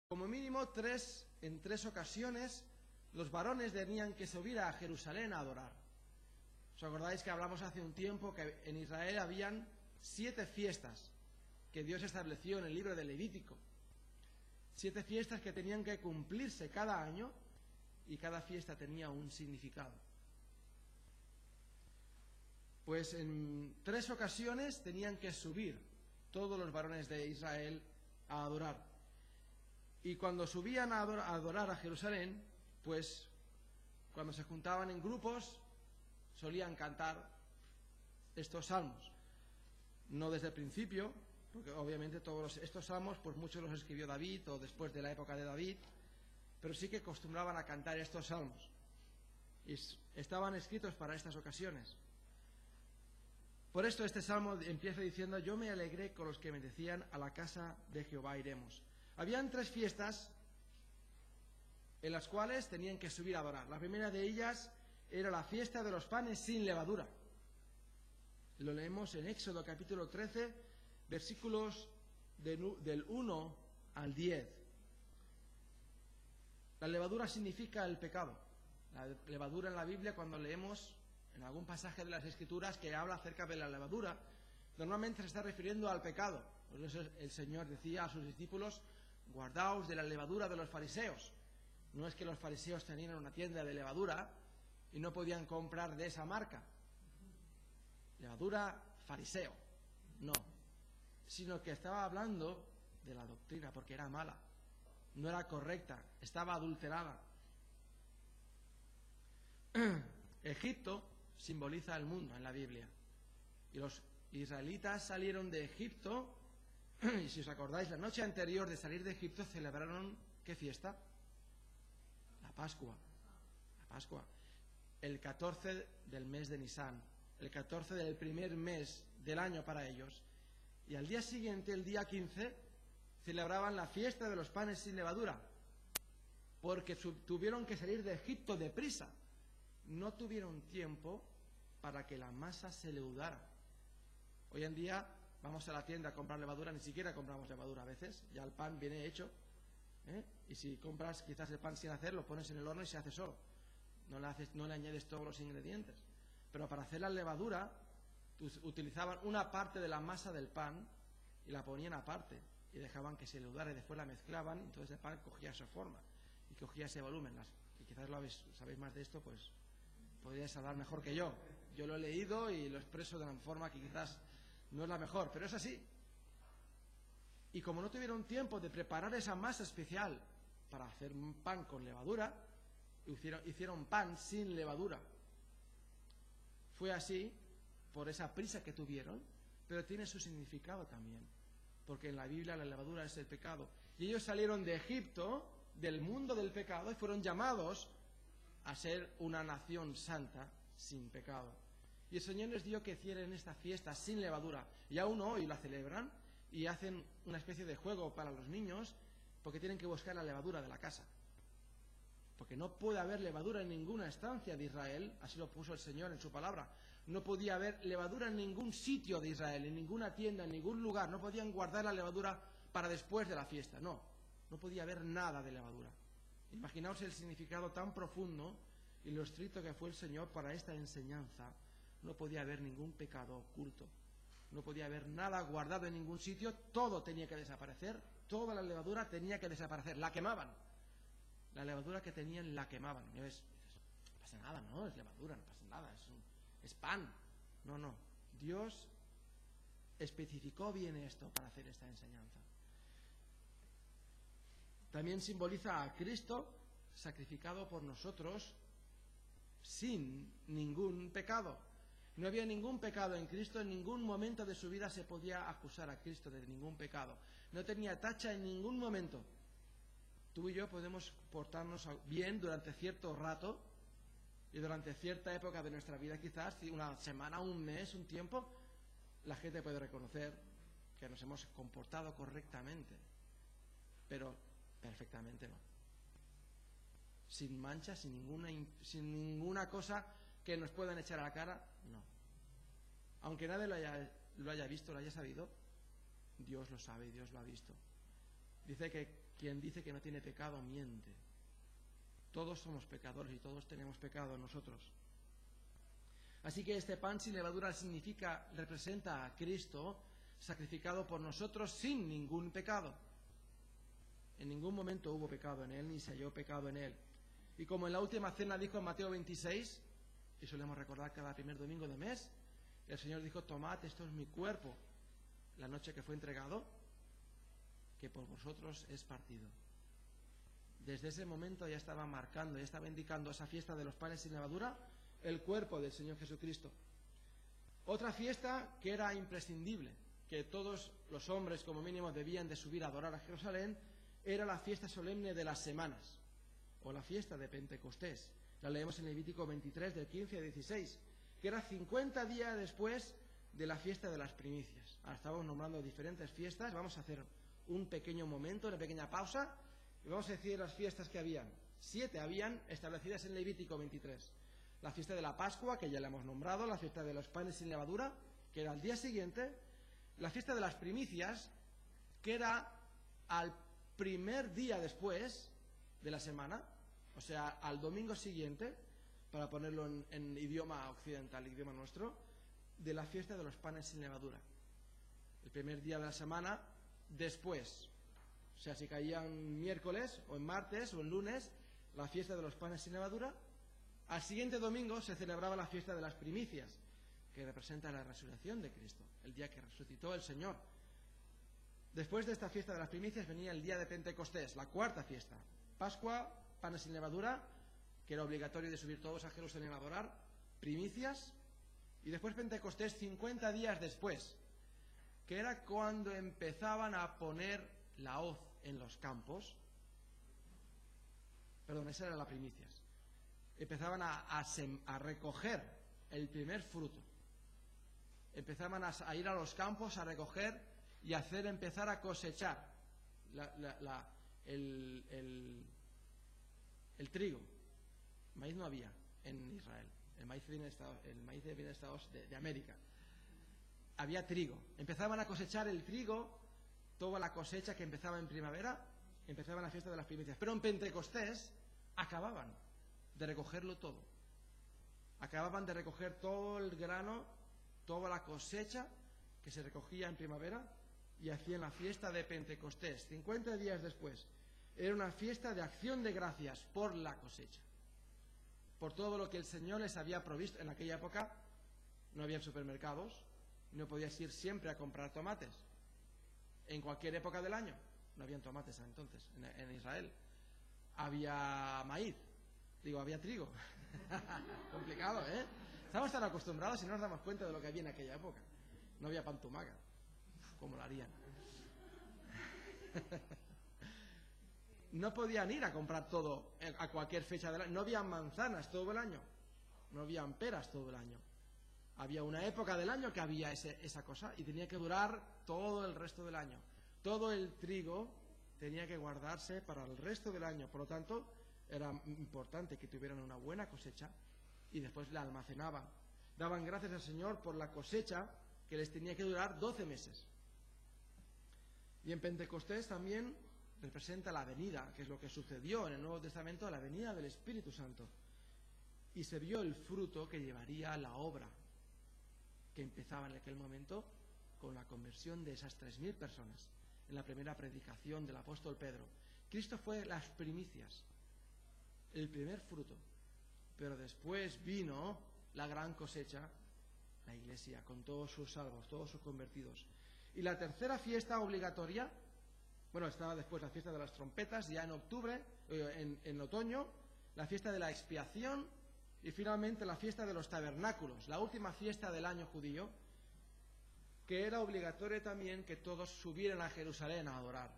Como mínimo en tres ocasiones los varones tenían que subir a Jerusalén a adorar. ¿Os acordáis que hablamos hace un tiempo que en Israel habían 7 fiestas que Dios estableció en el libro de Levítico? 7 fiestas que tenían que cumplirse cada año y cada fiesta tenía un significado. Pues en 3 ocasiones tenían que subir todos los varones de Israel a adorar. Y cuando subían a adorar a Jerusalén, pues cuando se juntaban en grupos, solían cantar estos salmos. No desde el principio, porque obviamente todos estos salmos, pues muchos los escribió David o después de la época de David, pero sí que acostumbraban a cantar estos salmos. Y estaban escritos para estas ocasiones. Por esto este salmo empieza diciendo: yo me alegré con los que me decían, a la casa de Jehová iremos. Habían 3 fiestas en las cuales tenían que subir a adorar. La primera de ellas era la fiesta de los panes sin levadura. Lo leemos en Éxodo capítulo 13, versículos del 1 al 10. La levadura significa el pecado. La levadura en la Biblia, cuando leemos en algún pasaje de las Escrituras que habla acerca de la levadura, normalmente se está refiriendo al pecado. Por eso el Señor decía a sus discípulos: guardaos de la levadura de los fariseos. No es que los fariseos tenían una tienda de levadura y no podían comprar de esa marca. Levadura fariseo. No. Sino que estaba hablando de la doctrina, porque era mala. No era correcta. Estaba adulterada. Egipto simboliza el mundo en la Biblia. Y los israelitas salieron de Egipto. Y si os acordáis, la noche anterior de salir de Egipto celebraron ¿qué fiesta? La Pascua. La Pascua. El 14 del mes de Nisán. El 14 del primer mes del año para ellos. Y al día siguiente, el día 15, celebraban la fiesta de los panes sin levadura. Porque tuvieron que salir de Egipto deprisa. No tuvieron tiempo para que la masa se leudara. Hoy en día vamos a la tienda a comprar levadura, ni siquiera compramos levadura a veces, ya el pan viene hecho, y si compras quizás el pan sin hacer, lo pones en el horno y se hace solo. No le añades todos los ingredientes. Pero para hacer la levadura, utilizaban una parte de la masa del pan y la ponían aparte y dejaban que se leudara y después la mezclaban, y entonces el pan cogía esa forma y cogía ese volumen. Y quizás sabéis más de esto, pues podríais hablar mejor que yo. Yo lo he leído y lo expreso de una forma que quizás no es la mejor, pero es así. Y como no tuvieron tiempo de preparar esa masa especial para hacer un pan con levadura, hicieron pan sin levadura. Fue así por esa prisa que tuvieron, pero tiene su significado también, porque en la Biblia la levadura es el pecado. Y ellos salieron de Egipto, del mundo del pecado, y fueron llamados a ser una nación santa, sin pecado. Y el Señor les dio que hicieran esta fiesta sin levadura. Y aún hoy la celebran y hacen una especie de juego para los niños, porque tienen que buscar la levadura de la casa. Porque no puede haber levadura en ninguna estancia de Israel, así lo puso el Señor en su palabra. No podía haber levadura en ningún sitio de Israel, en ninguna tienda, en ningún lugar. No podían guardar la levadura para después de la fiesta. No podía haber nada de levadura. Imaginaos el significado tan profundo y lo estricto que fue el Señor para esta enseñanza. No podía haber ningún pecado oculto. No podía haber nada guardado en ningún sitio. Todo tenía que desaparecer. Toda la levadura tenía que desaparecer. La quemaban. La levadura que tenían la quemaban. No pasa nada, no, es levadura, no pasa nada, es pan. No. Dios especificó bien esto para hacer esta enseñanza. También simboliza a Cristo sacrificado por nosotros sin ningún pecado. No había ningún pecado en Cristo, en ningún momento de su vida se podía acusar a Cristo de ningún pecado. No tenía tacha en ningún momento. Tú y yo podemos portarnos bien durante cierto rato y durante cierta época de nuestra vida, quizás una semana, un mes, un tiempo, la gente puede reconocer que nos hemos comportado correctamente, pero perfectamente no. Sin mancha, sin ninguna cosa que nos puedan echar a la cara, no. Aunque nadie lo haya visto, lo haya sabido, Dios lo sabe y Dios lo ha visto. Dice que Quien dice que no tiene pecado miente. Todos somos pecadores y todos tenemos pecado nosotros. Así que este pan sin levadura representa a Cristo sacrificado por nosotros sin ningún pecado. En ningún momento hubo pecado en él, ni se halló pecado en él. Y como en la última cena dijo en Mateo 26, y solemos recordar cada primer domingo de mes, el Señor dijo: tomad, esto es mi cuerpo, la noche que fue entregado, que por vosotros es partido. Desde ese momento ya estaba marcando, ya estaba indicando esa fiesta de los panes sin levadura, el cuerpo del Señor Jesucristo. Otra fiesta que era imprescindible, que todos los hombres como mínimo debían de subir a adorar a Jerusalén, era la fiesta solemne de las semanas, o la fiesta de Pentecostés. La leemos en Levítico 23, del 15 al 16, que era 50 días después de la fiesta de las primicias. Ahora estamos nombrando diferentes fiestas, vamos a hacer un pequeño momento, una pequeña pausa, y vamos a decir las fiestas que habían. 7 habían establecidas en Levítico 23. La fiesta de la Pascua, que ya la hemos nombrado, la fiesta de los panes sin levadura, que era al día siguiente, la fiesta de las primicias, que era al primer día después de la semana, o sea, al domingo siguiente, para ponerlo en idioma occidental, idioma nuestro, de la fiesta de los panes sin levadura. El primer día de la semana después, o sea, si caía en miércoles, o en martes, o en lunes, la fiesta de los panes sin levadura. Al siguiente domingo se celebraba la fiesta de las primicias, que representa la resurrección de Cristo, el día que resucitó el Señor. Después de esta fiesta de las primicias venía el día de Pentecostés, la cuarta fiesta. Pascua, panes sin levadura, que era obligatorio de subir todos a Jerusalén a adorar, primicias, y después Pentecostés 50 días después, que era cuando empezaban a poner la hoz en los campos. Perdón, esa era la primicias. Empezaban a recoger el primer fruto. Empezaban a ir a los campos a recoger y hacer empezar a cosechar el trigo. Maíz no había en Israel. El maíz viene de Estados de América. Había trigo. Empezaban a cosechar el trigo, toda la cosecha que empezaba en primavera, empezaba la fiesta de las primicias. Pero en Pentecostés acababan de recogerlo todo. Acababan de recoger todo el grano, toda la cosecha que se recogía en primavera, y hacían la fiesta de Pentecostés, 50 días después. Era una fiesta de acción de gracias por la cosecha, por todo lo que el Señor les había provisto. En aquella época no había supermercados, no podías ir siempre a comprar tomates. En cualquier época del año no habían tomates entonces en Israel. Había maíz, había trigo. Complicado, ¿eh? Estamos tan acostumbrados y no nos damos cuenta de lo que había en aquella época. No había pan tumaca. ¿Cómo lo harían? No podían ir a comprar todo a cualquier fecha del año. No había manzanas todo el año. No habían peras todo el año. Había una época del año que había esa cosa y tenía que durar todo el resto del año. Todo el trigo tenía que guardarse para el resto del año. Por lo tanto, era importante que tuvieran una buena cosecha y después la almacenaban. Daban gracias al Señor por la cosecha que les tenía que durar 12 meses. Y en Pentecostés también representa la venida, que es lo que sucedió en el Nuevo Testamento, la venida del Espíritu Santo. Y se vio el fruto que llevaría la obra que empezaba en aquel momento con la conversión de esas 3.000 personas en la primera predicación del apóstol Pedro. Cristo fue las primicias, el primer fruto, pero después vino la gran cosecha, la iglesia, con todos sus salvos, todos sus convertidos. Y la tercera fiesta obligatoria, estaba después la fiesta de las trompetas, ya en octubre, en otoño, la fiesta de la expiación y finalmente la fiesta de los tabernáculos, la última fiesta del año judío, que era obligatorio también que todos subieran a Jerusalén a adorar.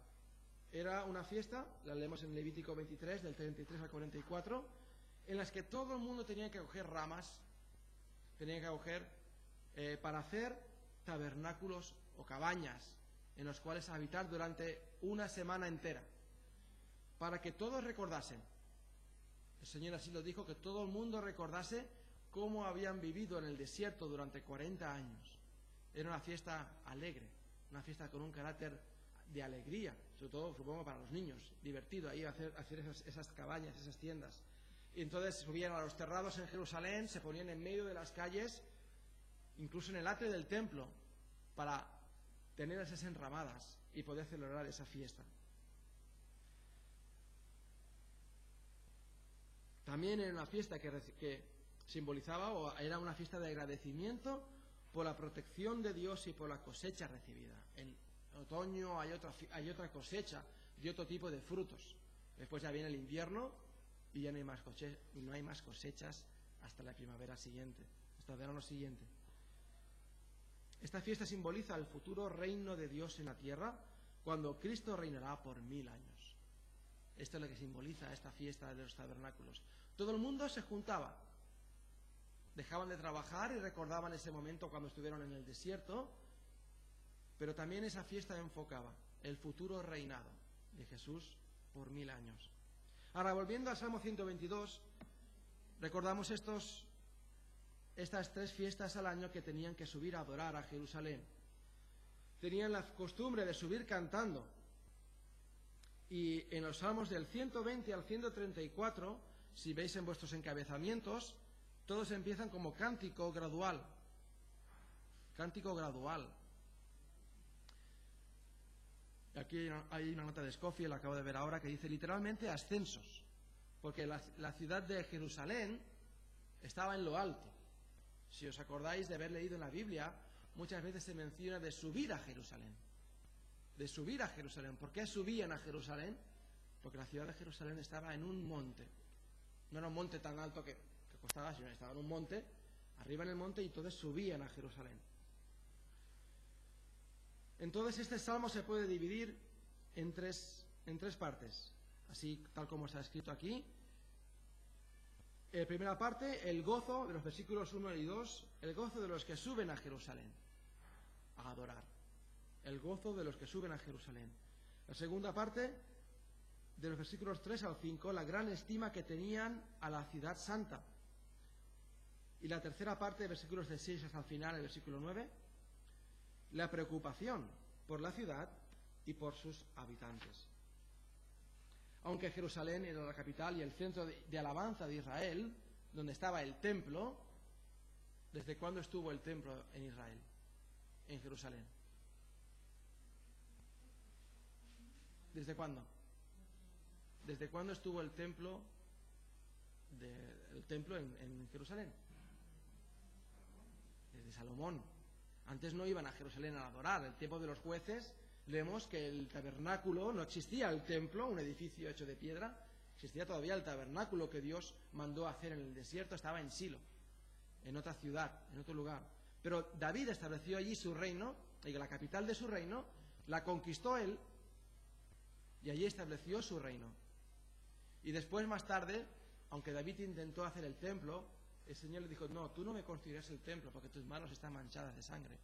Era una fiesta, la leemos en Levítico 23, del 33 al 44, en las que todo el mundo tenía que coger ramas, tenía que coger para hacer tabernáculos o cabañas en los cuales habitar durante una semana entera, para que todos recordasen. El Señor así lo dijo, que todo el mundo recordase cómo habían vivido en el desierto durante 40 años. Era una fiesta alegre, una fiesta con un carácter de alegría, sobre todo supongo para los niños, divertido ahí hacer esas cabañas, esas tiendas. Y entonces subían a los terrados en Jerusalén, se ponían en medio de las calles, incluso en el atrio del templo, para tener esas enramadas y poder celebrar esa fiesta. También era una fiesta que simbolizaba, o era una fiesta de agradecimiento por la protección de Dios y por la cosecha recibida. En otoño hay otra cosecha de otro tipo de frutos. Después ya viene el invierno y ya no hay más cosechas hasta la primavera siguiente, hasta el verano siguiente. Esta fiesta simboliza el futuro reino de Dios en la tierra, cuando Cristo reinará por 1000 años. Esto es lo que simboliza esta fiesta de los tabernáculos. Todo el mundo se juntaba, dejaban de trabajar y recordaban ese momento cuando estuvieron en el desierto, pero también esa fiesta enfocaba el futuro reinado de Jesús por 1000 años. Ahora, volviendo al Salmo 122, recordamos estas 3 fiestas al año que tenían que subir a adorar a Jerusalén. Tenían la costumbre de subir cantando. Y en los salmos del 120 al 134, si veis en vuestros encabezamientos, todos empiezan como cántico gradual. Cántico gradual. Aquí hay una nota de Scofield, la acabo de ver ahora, que dice literalmente ascensos. Porque la ciudad de Jerusalén estaba en lo alto. Si os acordáis de haber leído en la Biblia, muchas veces se menciona de subir a Jerusalén. De subir a Jerusalén. ¿Por qué subían a Jerusalén? Porque la ciudad de Jerusalén estaba en un monte. No era un monte tan alto que costaba, sino estaba en un monte, arriba en el monte, y entonces subían a Jerusalén. Entonces este salmo se puede dividir en tres partes, así tal como está escrito aquí. Primera parte, el gozo de los versículos 1 y 2, el gozo de los que suben a Jerusalén a adorar. El gozo de los que suben a Jerusalén. La segunda parte, de los versículos 3 al 5, la gran estima que tenían a la ciudad santa. Y la tercera parte, de versículos de 6 hasta el final, el versículo 9, la preocupación por la ciudad y por sus habitantes. Aunque Jerusalén era la capital y el centro de alabanza de Israel, donde estaba el templo, ¿desde cuándo estuvo el templo en Israel, en Jerusalén? ¿Desde cuándo? ¿Desde cuándo estuvo el templo en Jerusalén? Desde Salomón. Antes no iban a Jerusalén a adorar. En el tiempo de los jueces leemos que el tabernáculo, no existía el templo, un edificio hecho de piedra, existía todavía el tabernáculo que Dios mandó hacer en el desierto, estaba en Silo, en otra ciudad, en otro lugar. Pero David estableció allí su reino, y la capital de su reino la conquistó él, y allí estableció su reino. Y después, más tarde, aunque David intentó hacer el templo, el Señor le dijo: no, tú no me construirás el templo porque tus manos están manchadas de sangre.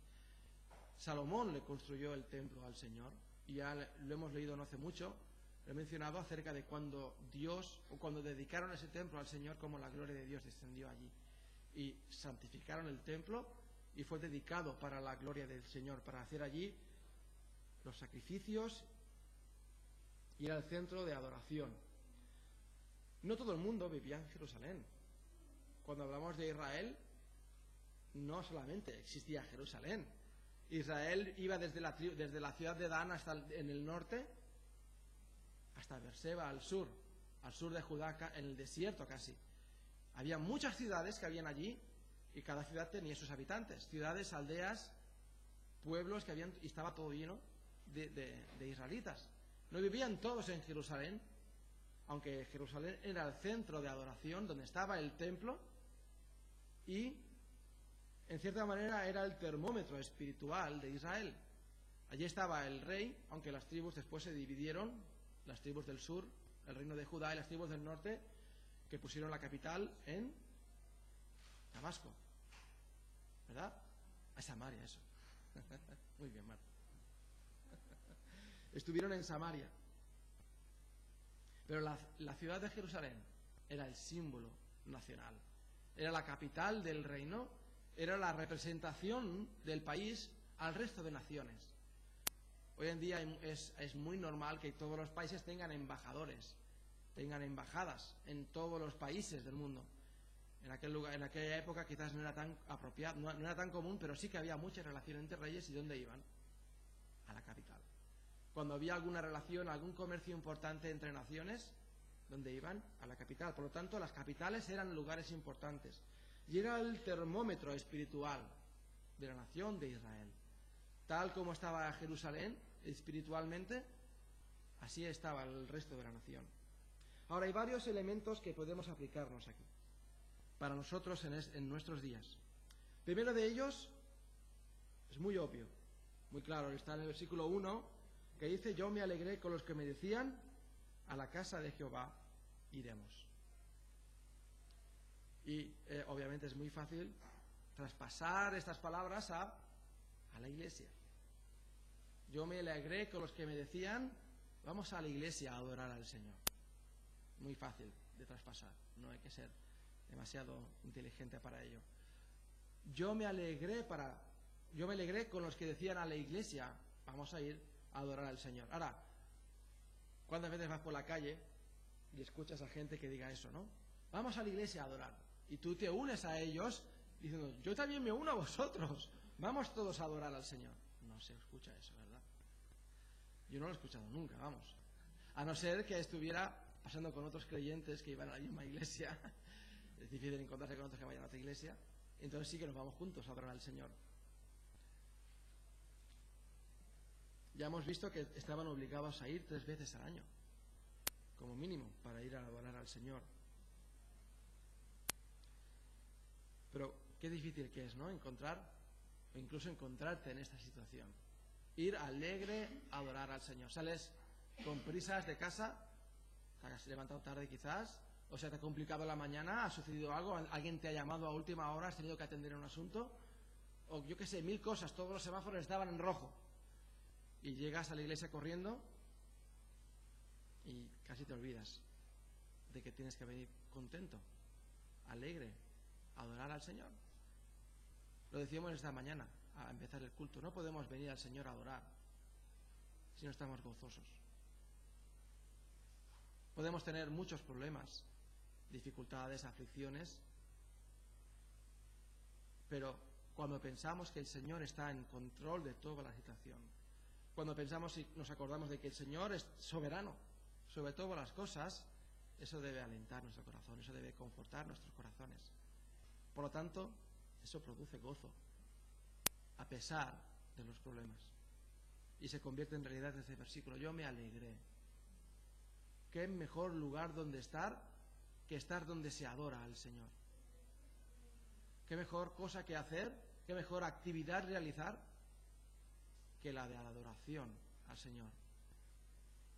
Salomón le construyó el templo al Señor, y ya lo hemos leído no hace mucho. He mencionado acerca de cuando dedicaron ese templo al Señor, como la gloria de Dios descendió allí y santificaron el templo, y fue dedicado para la gloria del Señor, para hacer allí los sacrificios, y era el centro de adoración. No todo el mundo vivía en Jerusalén. Cuando hablamos de Israel, no solamente existía Jerusalén. Israel iba desde la ciudad de Dan hasta en el norte, hasta Beerseba al sur de Judá, en el desierto casi. Había muchas ciudades que habían allí, y cada ciudad tenía sus habitantes, ciudades, aldeas, pueblos y estaba todo lleno de israelitas. No vivían todos en Jerusalén, aunque Jerusalén era el centro de adoración, donde estaba el templo, y en cierta manera era el termómetro espiritual de Israel. Allí estaba el rey, aunque las tribus después se dividieron, las tribus del sur, el reino de Judá, y las tribus del norte, que pusieron la capital en Damasco, ¿verdad? Samaria, eso. Muy bien, Marta. Estuvieron en Samaria. Pero la ciudad de Jerusalén era el símbolo nacional. Era la capital del reino, era la representación del país al resto de naciones. Hoy en día es muy normal que todos los países tengan embajadores, tengan embajadas en todos los países del mundo. En aquella época quizás no era tan apropiado, no era tan común, pero sí que había mucha relación entre reyes. ¿Y dónde iban? A la capital. Cuando había alguna relación, algún comercio importante entre naciones, ¿dónde iban? A la capital. Por lo tanto, las capitales eran lugares importantes. Y era el termómetro espiritual de la nación de Israel. Tal como estaba Jerusalén espiritualmente, así estaba el resto de la nación. Ahora, hay varios elementos que podemos aplicarnos aquí, para nosotros en nuestros días. Primero de ellos es muy obvio, muy claro, está en el versículo 1, que dice: yo me alegré con los que me decían, a la casa de Jehová iremos. Y obviamente es muy fácil traspasar estas palabras a la iglesia. Yo me alegré con los que me decían, vamos a la iglesia a adorar al Señor. Muy fácil de traspasar, no hay que ser demasiado inteligente para ello. Yo me alegré con los que decían a la iglesia, vamos a ir a adorar al Señor. Ahora, ¿cuántas veces vas por la calle y escuchas a gente que diga eso, no? Vamos a la iglesia a adorar. Y tú te unes a ellos diciendo, yo también me uno a vosotros. Vamos todos a adorar al Señor. No se escucha eso, ¿verdad? Yo no lo he escuchado nunca, vamos. A no ser que estuviera pasando con otros creyentes que iban a la misma iglesia. Es difícil encontrarse con otros que vayan a otra iglesia. Entonces sí que nos vamos juntos a adorar al Señor. Ya hemos visto que estaban obligados a ir 3 veces al año, como mínimo, para ir a adorar al Señor. Pero qué difícil que es, ¿no? Encontrar, o incluso encontrarte en esta situación. Ir alegre a adorar al Señor. Sales con prisas de casa, te has levantado tarde quizás, o se te ha complicado la mañana, ha sucedido algo, alguien te ha llamado a última hora, has tenido que atender un asunto, o yo qué sé, 1000 cosas, todos los semáforos estaban en rojo. Y llegas a la iglesia corriendo y casi te olvidas de que tienes que venir contento, alegre, a adorar al Señor. Lo decíamos esta mañana, a empezar el culto. No podemos venir al Señor a adorar si no estamos gozosos. Podemos tener muchos problemas, dificultades, aflicciones, pero cuando pensamos que el Señor está en control de toda la situación, cuando pensamos y nos acordamos de que el Señor es soberano sobre todas las cosas, eso debe alentar nuestro corazón, eso debe confortar nuestros corazones. Por lo tanto, eso produce gozo, a pesar de los problemas. Y se convierte en realidad en este versículo. Yo me alegré. ¿Qué mejor lugar donde estar que estar donde se adora al Señor? ¿Qué mejor cosa que hacer? ¿Qué mejor actividad realizar que la de la adoración al Señor?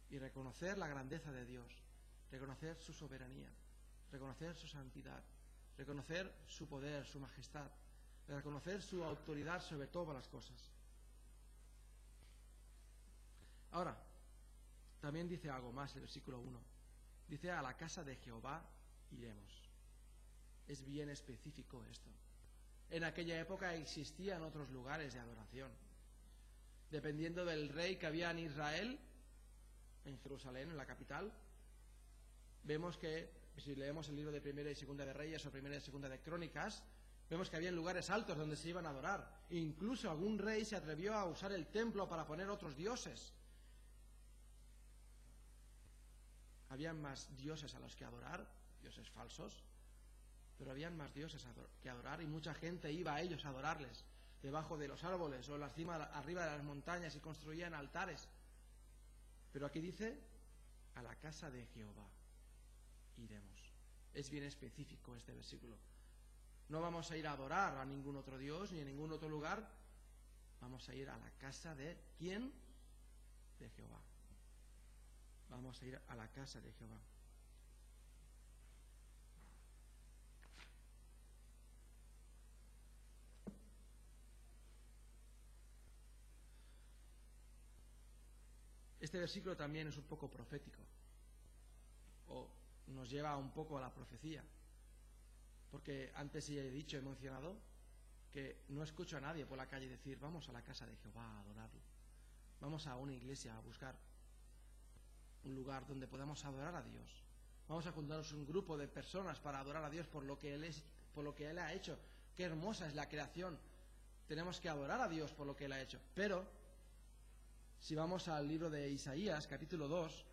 Y reconocer la grandeza de Dios, reconocer su soberanía, reconocer su santidad, reconocer su poder, su majestad, reconocer su autoridad sobre todas las cosas. Ahora, también dice algo más el versículo 1. Dice, a la casa de Jehová iremos. Es bien específico esto. En aquella época existían otros lugares de adoración. Dependiendo del rey que había en Israel, en Jerusalén, en la capital, vemos que, si leemos el libro de Primera y Segunda de Reyes o Primera y Segunda de Crónicas, vemos que había lugares altos donde se iban a adorar. E incluso algún rey se atrevió a usar el templo para poner otros dioses. Habían más dioses a los que adorar, dioses falsos, pero habían más dioses que adorar y mucha gente iba a ellos a adorarles, debajo de los árboles o arriba de las montañas, y construían altares. Pero aquí dice, a la casa de Jehová iremos. Es bien específico este versículo. No vamos a ir a adorar a ningún otro Dios ni a ningún otro lugar. Vamos a ir a la casa de ¿quién? De Jehová. Vamos a ir a la casa de Jehová. Este versículo también es un poco profético, o nos lleva un poco a la profecía, porque antes ya he mencionado que no escucho a nadie por la calle decir, vamos a la casa de Jehová a adorarlo. Vamos a una iglesia a buscar un lugar donde podamos adorar a Dios. Vamos a juntarnos un grupo de personas para adorar a Dios por lo que Él es, por lo que Él ha hecho. Qué hermosa es la creación. Tenemos que adorar a Dios por lo que Él ha hecho. Pero, si vamos al libro de Isaías, capítulo 2,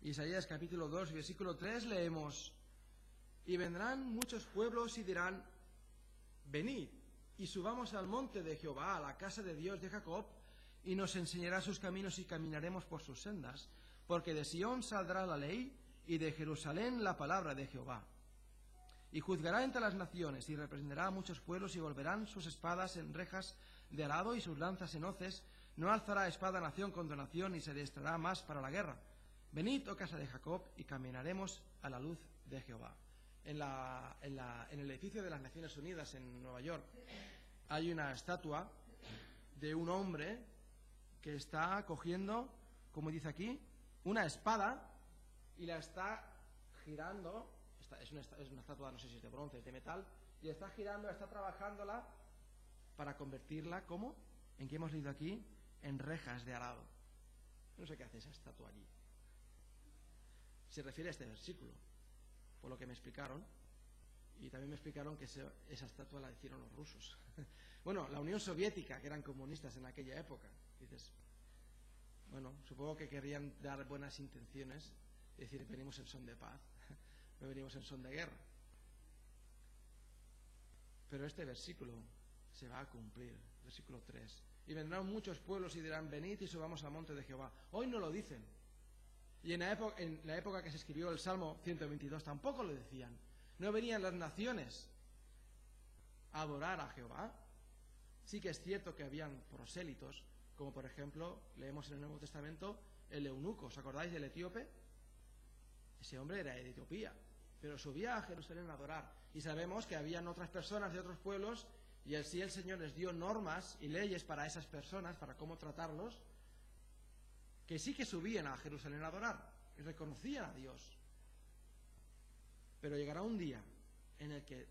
Isaías capítulo 2, versículo 3, leemos: y vendrán muchos pueblos y dirán: venid, y subamos al monte de Jehová, a la casa de Dios de Jacob, y nos enseñará sus caminos y caminaremos por sus sendas, porque de Sión saldrá la ley, y de Jerusalén la palabra de Jehová. Y juzgará entre las naciones, y reprenderá a muchos pueblos, y volverán sus espadas en rejas de arado y sus lanzas en hoces. No alzará espada nación contra nación, ni se adiestrará más para la guerra. Venid, oh casa de Jacob, y caminaremos a la luz de Jehová. En el edificio de las Naciones Unidas en Nueva York hay una estatua de un hombre que está cogiendo, como dice aquí, una espada y la está girando. Es una estatua, no sé si es de bronce, es de metal, y está girando, está trabajándola para convertirla, ¿cómo? ¿En qué hemos leído aquí? En rejas de arado. No sé qué hace esa estatua allí. Se refiere a este versículo, por lo que me explicaron, y también me explicaron que esa estatua la hicieron los rusos. Bueno, la Unión Soviética, que eran comunistas en aquella época. Dices, bueno, supongo que querían dar buenas intenciones, decir, venimos en son de paz, no venimos en son de guerra. Pero este versículo se va a cumplir, versículo 3. Y vendrán muchos pueblos y dirán: venid y subamos al monte de Jehová. Hoy no lo dicen. Y en la época que se escribió el Salmo 122 tampoco lo decían. No venían las naciones a adorar a Jehová. Sí que es cierto que habían prosélitos, como por ejemplo, leemos en el Nuevo Testamento, el eunuco. ¿Os acordáis del etíope? Ese hombre era de Etiopía, pero subía a Jerusalén a adorar. Y sabemos que habían otras personas de otros pueblos, y así el Señor les dio normas y leyes para esas personas, para cómo tratarlos, que sí que subían a Jerusalén a adorar y reconocían a Dios. Pero llegará un día en el que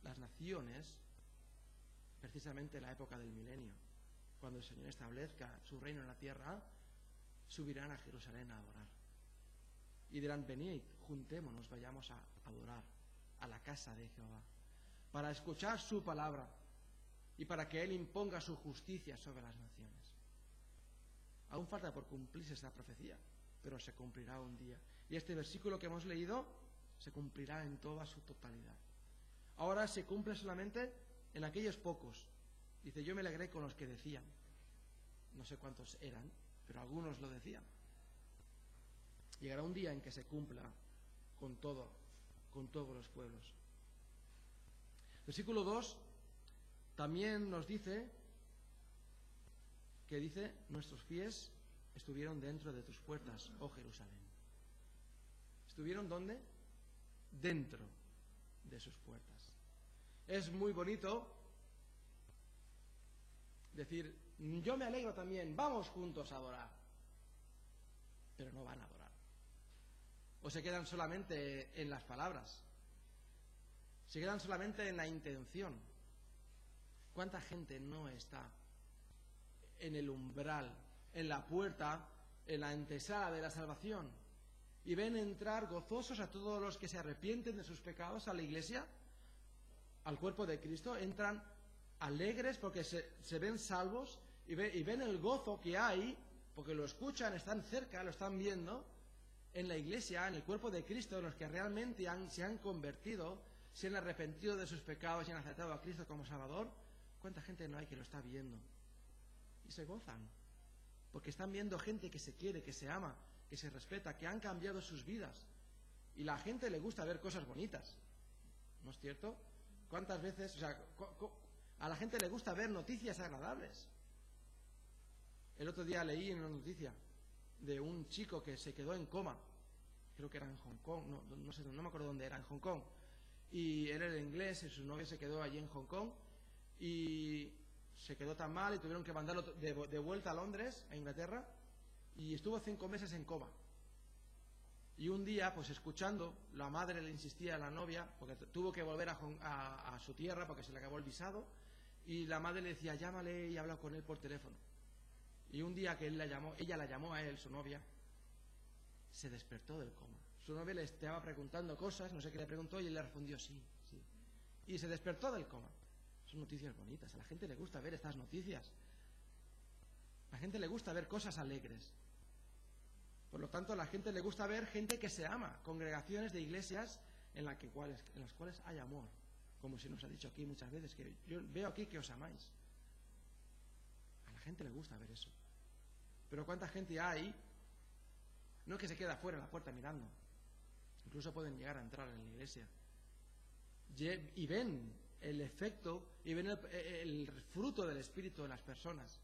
las naciones, precisamente en la época del milenio, cuando el Señor establezca su reino en la tierra, subirán a Jerusalén a adorar. Y dirán: venid, juntémonos, vayamos a adorar a la casa de Jehová, para escuchar su palabra y para que Él imponga su justicia sobre las naciones. Aún falta por cumplirse esta profecía, pero se cumplirá un día. Y este versículo que hemos leído se cumplirá en toda su totalidad. Ahora se cumple solamente en aquellos pocos. Dice: yo me alegré con los que decían. No sé cuántos eran, pero algunos lo decían. Llegará un día en que se cumpla con todos los pueblos. Versículo 2 también nos dice que dice: nuestros pies estuvieron dentro de tus puertas, oh Jerusalén. ¿Estuvieron dónde? Dentro de sus puertas. Es muy bonito decir: yo me alegro también, vamos juntos a adorar. Pero no van a adorar. O se quedan solamente en las palabras. Se quedan solamente en la intención. ¿Cuánta gente no está en el umbral, en la puerta, en la antesala de la salvación, y ven entrar gozosos a todos los que se arrepienten de sus pecados a la iglesia, al cuerpo de Cristo? Entran alegres porque se ven salvos y ven el gozo que hay, porque lo escuchan, están cerca, lo están viendo en la iglesia, en el cuerpo de Cristo, los que realmente se han convertido, se han arrepentido de sus pecados y han aceptado a Cristo como Salvador. ¿Cuánta gente no hay que lo está viendo? Y se gozan, porque están viendo gente que se quiere, que se ama, que se respeta, que han cambiado sus vidas. Y a la gente le gusta ver cosas bonitas, ¿no es cierto? ¿Cuántas veces, a la gente le gusta ver noticias agradables? El otro día leí en una noticia de un chico que se quedó en coma, creo que era en Hong Kong, no sé, no me acuerdo dónde era, en Hong Kong, y él era inglés y su novia se quedó allí en Hong Kong, y se quedó tan mal y tuvieron que mandarlo de vuelta a Londres, a Inglaterra, y estuvo 5 meses en coma. Y un día, pues escuchando, la madre le insistía a la novia, porque tuvo que volver a su tierra porque se le acabó el visado, y la madre le decía, llámale y habla con él por teléfono. Y un día que ella la llamó a él, su novia, se despertó del coma. Su novia le estaba preguntando cosas, no sé qué le preguntó, y él le respondió sí, sí. Y se despertó del coma. Son noticias bonitas, a la gente le gusta ver estas noticias. A la gente le gusta ver cosas alegres. Por lo tanto, a la gente le gusta ver gente que se ama, congregaciones de iglesias en las cuales hay amor. Como se nos ha dicho aquí muchas veces, que yo veo aquí que os amáis. A la gente le gusta ver eso. Pero ¿cuánta gente hay? No que se queda fuera en la puerta mirando. Incluso pueden llegar a entrar en la iglesia. Y ven el efecto, y ven el fruto del Espíritu en las personas.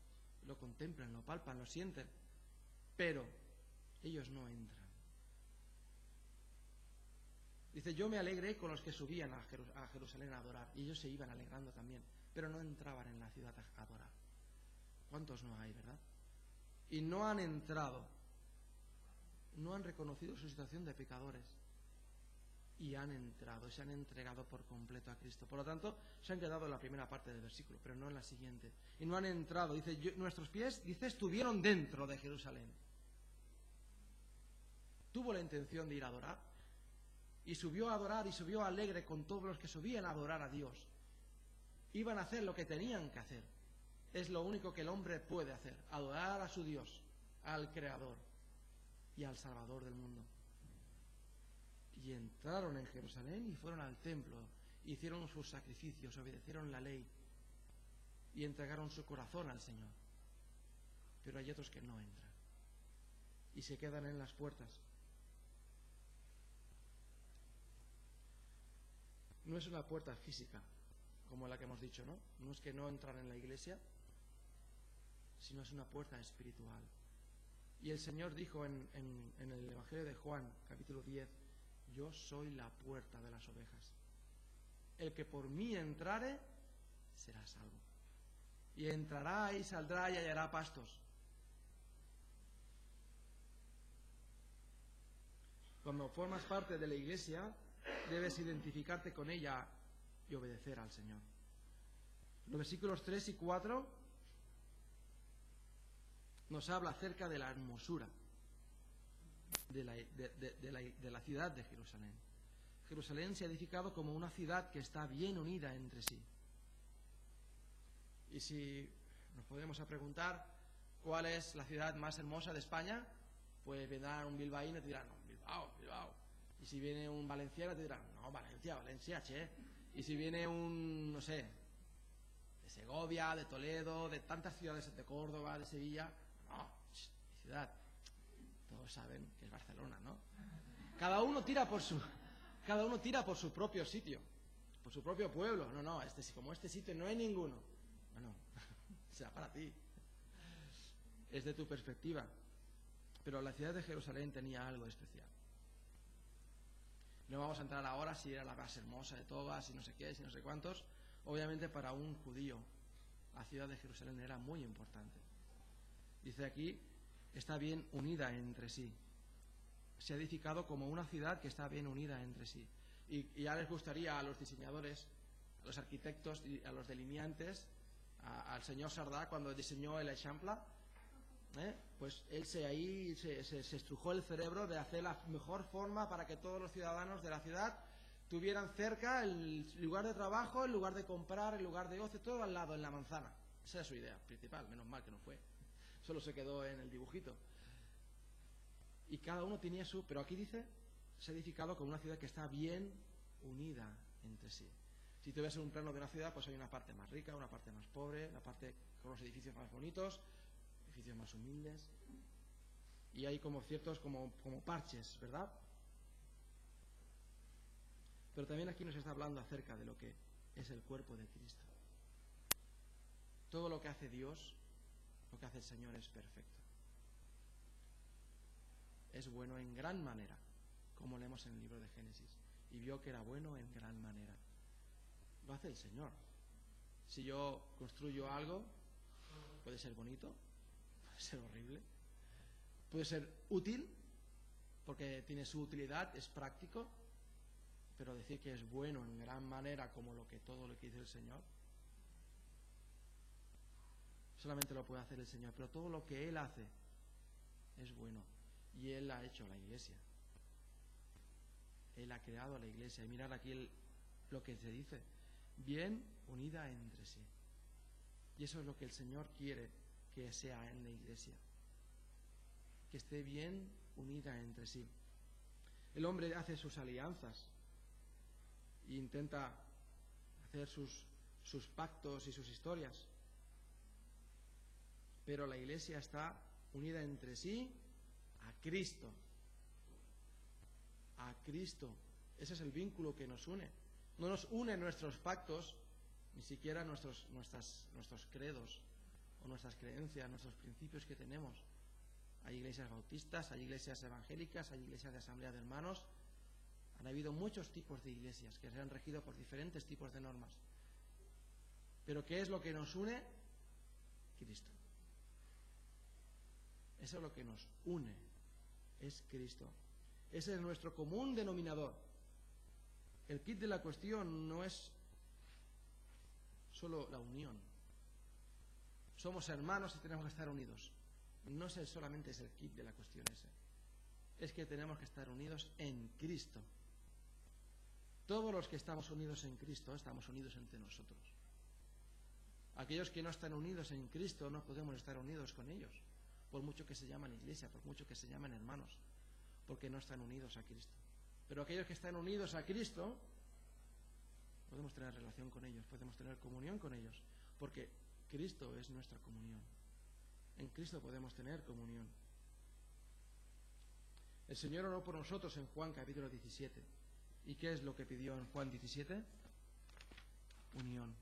Lo contemplan, lo palpan, lo sienten. Pero ellos no entran. Dice, yo me alegré con los que subían a Jerusalén a adorar. Y ellos se iban alegrando también. Pero no entraban en la ciudad a adorar. ¿Cuántos no hay, verdad? Y no han entrado. No han reconocido su situación de pecadores. Y han entrado, se han entregado por completo a Cristo. Por lo tanto, se han quedado en la primera parte del versículo, pero no en la siguiente. Y no han entrado. Dice, nuestros pies, dice, estuvieron dentro de Jerusalén. Tuvo la intención de ir a adorar. Y subió a adorar y subió alegre con todos los que subían a adorar a Dios. Iban a hacer lo que tenían que hacer. Es lo único que el hombre puede hacer. Adorar a su Dios, al Creador y al Salvador del mundo. Y entraron en Jerusalén y fueron al templo, hicieron sus sacrificios, obedecieron la ley y entregaron su corazón al Señor. Pero hay otros que no entran y se quedan en las puertas. No es una puerta física como la que hemos dicho, ¿no? No es que no entran en la iglesia, sino es una puerta espiritual. Y el Señor dijo en el Evangelio de Juan, capítulo 10, yo soy la puerta de las ovejas. El que por mí entrare, será salvo. Y entrará y saldrá y hallará pastos. Cuando formas parte de la iglesia, debes identificarte con ella y obedecer al Señor. Los versículos 3 y 4 nos habla acerca de la hermosura de la ciudad de Jerusalén. Jerusalén se ha edificado como una ciudad que está bien unida entre sí. Y si nos podemos preguntar cuál es la ciudad más hermosa de España, pues vendrá un bilbaíno y te dirán, no, Bilbao. Y si viene un valenciano te dirán, no, Valencia, che. Y si viene un, no sé, de Segovia, de Toledo, de tantas ciudades, de Córdoba, de Sevilla, no, mi ciudad. Todos saben que es Barcelona, ¿no? Cada uno tira por su propio sitio, por su propio pueblo. No, como este sitio no hay ninguno. Bueno, será para ti. Es de tu perspectiva. Pero la ciudad de Jerusalén tenía algo especial. No vamos a entrar ahora si era la más hermosa de todas, si no sé qué, si no sé cuántos. Obviamente para un judío la ciudad de Jerusalén era muy importante. Dice aquí, está bien unida entre sí. Se ha edificado como una ciudad que está bien unida entre sí. Y ya les gustaría a los diseñadores, a los arquitectos y a los delineantes, al señor Sardá cuando diseñó el Eixample, pues él se estrujó el cerebro de hacer la mejor forma para que todos los ciudadanos de la ciudad tuvieran cerca el lugar de trabajo, el lugar de comprar, el lugar de ocio, todo al lado, en la manzana. Esa era su idea principal, menos mal que no fue. Solo se quedó en el dibujito. Y cada uno tenía su... Pero aquí dice, se ha edificado como una ciudad que está bien unida entre sí. Si tú ves un plano de una ciudad, pues hay una parte más rica, una parte más pobre, una parte con los edificios más bonitos, edificios más humildes. Y hay como ciertos como parches, ¿verdad? Pero también aquí nos está hablando acerca de lo que es el cuerpo de Cristo. Todo lo que hace Dios, lo que hace el Señor es perfecto. Es bueno en gran manera, como leemos en el libro de Génesis. Y vio que era bueno en gran manera. Lo hace el Señor. Si yo construyo algo, puede ser bonito, puede ser horrible, puede ser útil, porque tiene su utilidad, es práctico, pero decir que es bueno en gran manera como todo lo que dice el Señor, solamente lo puede hacer el Señor, pero todo lo que Él hace es bueno, y Él ha hecho la iglesia. Él ha creado la iglesia, y mirad aquí lo que se dice, bien unida entre sí. Y eso es lo que el Señor quiere que sea en la iglesia, que esté bien unida entre sí. El hombre hace sus alianzas e intenta hacer sus pactos y sus historias, pero la iglesia está unida entre sí a Cristo. A Cristo. Ese es el vínculo que nos une. No nos unen nuestros pactos, ni siquiera nuestros credos o nuestras creencias, nuestros principios que tenemos. Hay iglesias bautistas, hay iglesias evangélicas, hay iglesias de asamblea de hermanos. Han habido muchos tipos de iglesias que se han regido por diferentes tipos de normas. Pero ¿qué es lo que nos une? Cristo. Eso es lo que nos une, es Cristo. Ese es nuestro común denominador. El kit de la cuestión no es solo la unión. Somos hermanos y tenemos que estar unidos. No es solamente es el kit de la cuestión ese. Es que tenemos que estar unidos en Cristo. Todos los que estamos unidos en Cristo, estamos unidos entre nosotros. Aquellos que no están unidos en Cristo, no podemos estar unidos con ellos, por mucho que se llaman iglesia, por mucho que se llaman hermanos, porque no están unidos a Cristo. Pero aquellos que están unidos a Cristo, podemos tener relación con ellos, podemos tener comunión con ellos, porque Cristo es nuestra comunión. En Cristo podemos tener comunión. El Señor oró por nosotros en Juan capítulo 17. ¿Y qué es lo que pidió en Juan 17? Unión.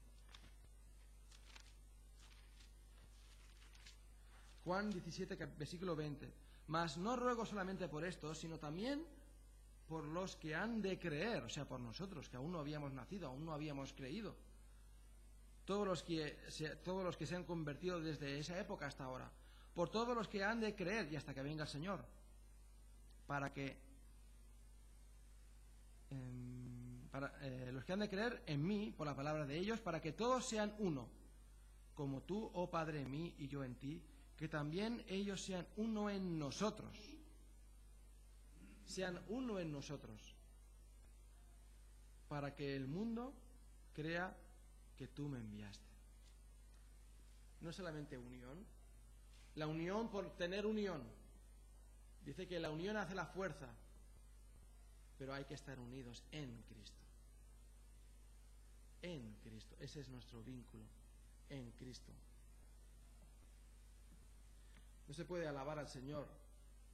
Juan 17, versículo 20. Mas no ruego solamente por esto, sino también por los que han de creer, o sea, por nosotros, que aún no habíamos nacido, aún no habíamos creído. Todos los que se han convertido desde esa época hasta ahora. Por todos los que han de creer y hasta que venga el Señor. Para que los que han de creer en mí, por la palabra de ellos, para que todos sean uno, como tú, oh Padre, en mí y yo en ti, que también ellos sean uno en nosotros. Sean uno en nosotros, para que el mundo crea que tú me enviaste. No solamente unión, la unión por tener unión. Dice que la unión hace la fuerza, pero hay que estar unidos en Cristo. En Cristo, ese es nuestro vínculo, en Cristo. No se puede alabar al Señor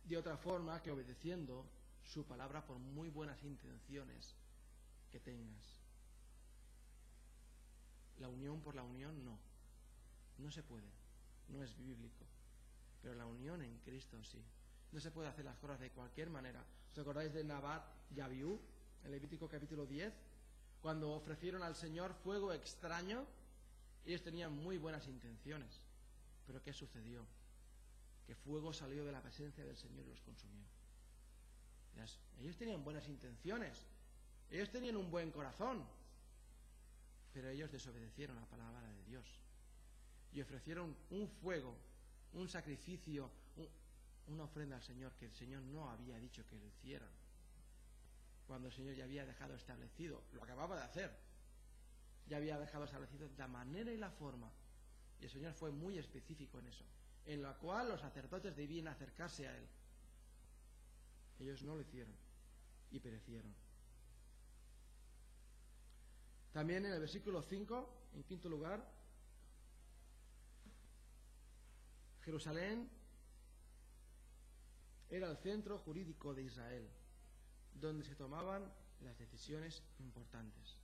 de otra forma que obedeciendo su palabra por muy buenas intenciones que tengas. La unión por la unión no se puede, no es bíblico, pero la unión en Cristo sí. No se puede hacer las cosas de cualquier manera. ¿Os acordáis de Nabat y Abiú en Levítico capítulo 10? Cuando ofrecieron al Señor fuego extraño, ellos tenían muy buenas intenciones, pero ¿qué sucedió? Que fuego salió de la presencia del Señor y los consumió. Ellos tenían buenas intenciones, ellos tenían un buen corazón, pero ellos desobedecieron la palabra de Dios y ofrecieron un fuego, un sacrificio, una ofrenda al Señor que el Señor no había dicho que lo hicieran, cuando el Señor ya había dejado establecido, lo acababa de hacer, ya había dejado establecido la manera y la forma, y el Señor fue muy específico en eso, en la cual los sacerdotes debían acercarse a Él. Ellos no lo hicieron y perecieron. También en el versículo 5, en quinto lugar, Jerusalén era el centro jurídico de Israel, donde se tomaban las decisiones importantes.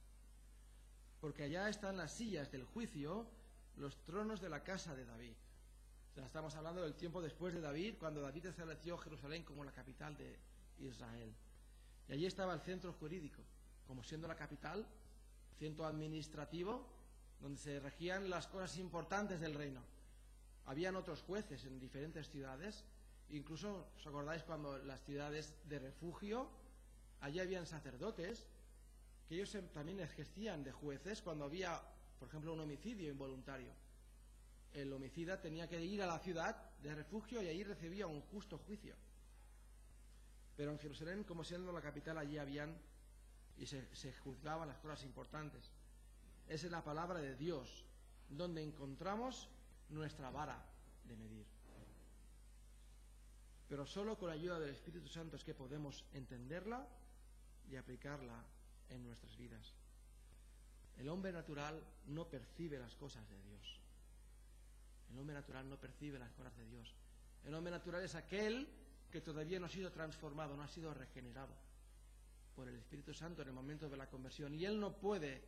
Porque allá están las sillas del juicio, los tronos de la casa de David. O sea, estamos hablando del tiempo después de David, cuando David estableció Jerusalén como la capital de Israel. Y allí estaba el centro jurídico, como siendo la capital, centro administrativo, donde se regían las cosas importantes del reino. Habían otros jueces en diferentes ciudades, Incluso, ¿os acordáis cuando las ciudades de refugio, allí habían sacerdotes, que ellos también ejercían de jueces cuando había, por ejemplo, un homicidio involuntario? El homicida tenía que ir a la ciudad de refugio y allí recibía un justo juicio. Pero en Jerusalén, como siendo la capital, allí habían y se juzgaban las cosas importantes. Esa es la palabra de Dios, donde encontramos nuestra vara de medir. Pero solo con la ayuda del Espíritu Santo es que podemos entenderla y aplicarla en nuestras vidas. El hombre natural no percibe las cosas de Dios. El hombre natural no percibe las cosas de Dios. El hombre natural es aquel que todavía no ha sido transformado, no ha sido regenerado por el Espíritu Santo en el momento de la conversión. Y él no puede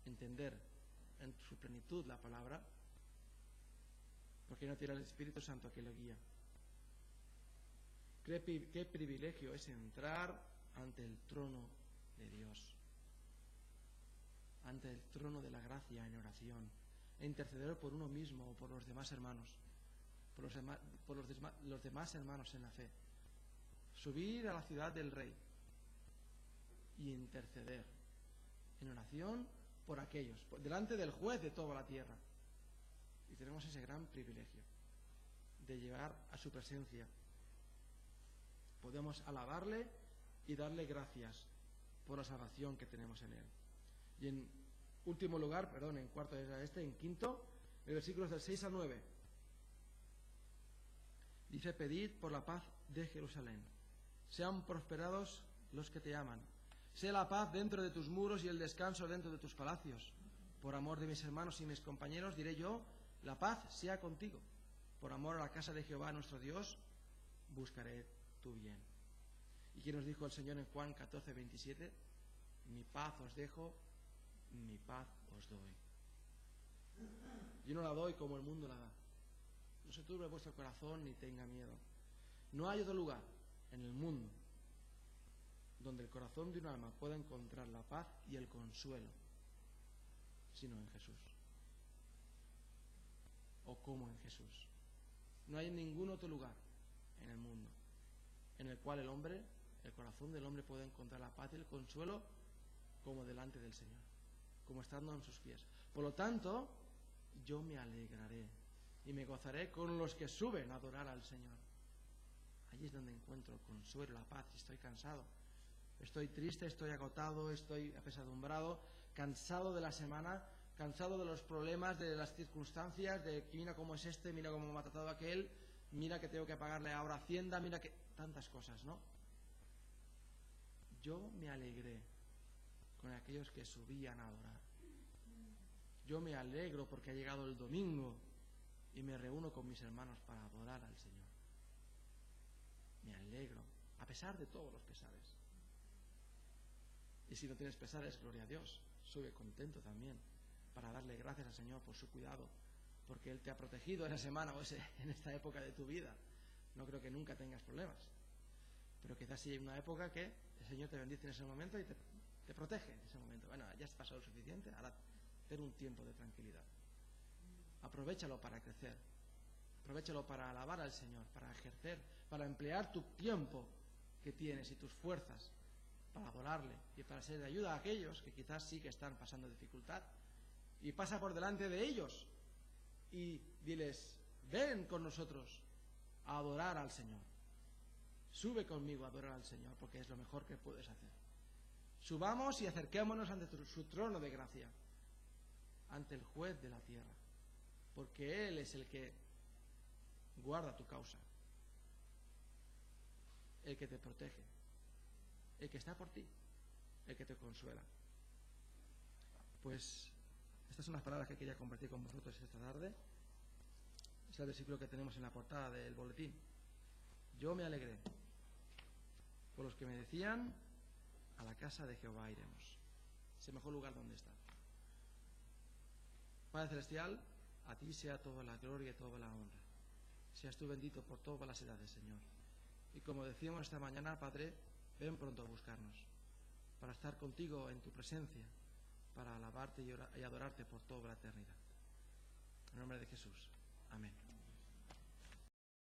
entender en su plenitud la palabra porque no tiene el Espíritu Santo que le guía. Qué privilegio es entrar ante el trono de Dios, ante el trono de la gracia en oración, e interceder por uno mismo o por los demás hermanos, por los demás hermanos en la fe. Subir a la ciudad del Rey y interceder en oración por aquellos, delante del juez de toda la tierra. Y tenemos ese gran privilegio de llegar a su presencia. Podemos alabarle y darle gracias por la salvación que tenemos en él. Y en último lugar, en cuarto era en quinto, en versículos del 6 al 9, dice: pedid por la paz de Jerusalén. Sean prosperados los que te aman. Sea la paz dentro de tus muros y el descanso dentro de tus palacios. Por amor de mis hermanos y mis compañeros, diré yo, la paz sea contigo. Por amor a la casa de Jehová nuestro Dios, buscaré tu bien. ¿Y qué nos dijo el Señor en Juan 14, 27? Mi paz os dejo, mi paz os doy. Yo no la doy como el mundo la da. No se turbe vuestro corazón ni tenga miedo. No hay otro lugar en el mundo donde el corazón de un alma pueda encontrar la paz y el consuelo, sino en Jesús. O como en Jesús. No hay ningún otro lugar en el mundo en el cual el corazón del hombre puede encontrar la paz y el consuelo como delante del Señor, como estando en sus pies. Por lo tanto, yo me alegraré y me gozaré con los que suben a adorar al Señor. Allí es donde encuentro el consuelo, la paz. Si estoy cansado, estoy triste, estoy agotado, estoy apesadumbrado, cansado de la semana, cansado de los problemas, de las circunstancias, de que mira cómo es este, mira cómo me ha tratado aquel, mira que tengo que pagarle ahora Hacienda, mira que tantas cosas, ¿no? Yo me alegré con aquellos que subían a adorar. Yo me alegro porque ha llegado el domingo y me reúno con mis hermanos para adorar al Señor. Me alegro, a pesar de todos los pesares. Y si no tienes pesares, gloria a Dios, sube contento también para darle gracias al Señor por su cuidado, porque Él te ha protegido en esa semana o en esta época de tu vida. No creo que nunca tengas problemas, pero quizás sí hay una época que el Señor te bendice en ese momento y te protege en ese momento. Bueno, ya has pasado lo suficiente, ahora ten un tiempo de tranquilidad. Aprovéchalo para crecer, aprovéchalo para alabar al Señor, para ejercer, para emplear tu tiempo que tienes y tus fuerzas para adorarle y para ser de ayuda a aquellos que quizás sí que están pasando dificultad. Y pasa por delante de ellos y diles: ven con nosotros a adorar al Señor. Sube conmigo a adorar al Señor, porque es lo mejor que puedes hacer. Subamos y acerquémonos ante su trono de gracia, ante el juez de la tierra, porque Él es el que guarda tu causa, el que te protege, el que está por ti, el que te consuela. Pues estas son las palabras que quería compartir con vosotros esta tarde. Es el versículo que tenemos en la portada del boletín. Yo me alegré por los que me decían: a la casa de Jehová iremos. Es el mejor lugar donde estar. Padre Celestial, a ti sea toda la gloria y toda la honra. Seas tú bendito por todas las edades, Señor. Y como decíamos esta mañana, Padre, ven pronto a buscarnos, para estar contigo en tu presencia, para alabarte y adorarte por toda la eternidad. En nombre de Jesús. Amén.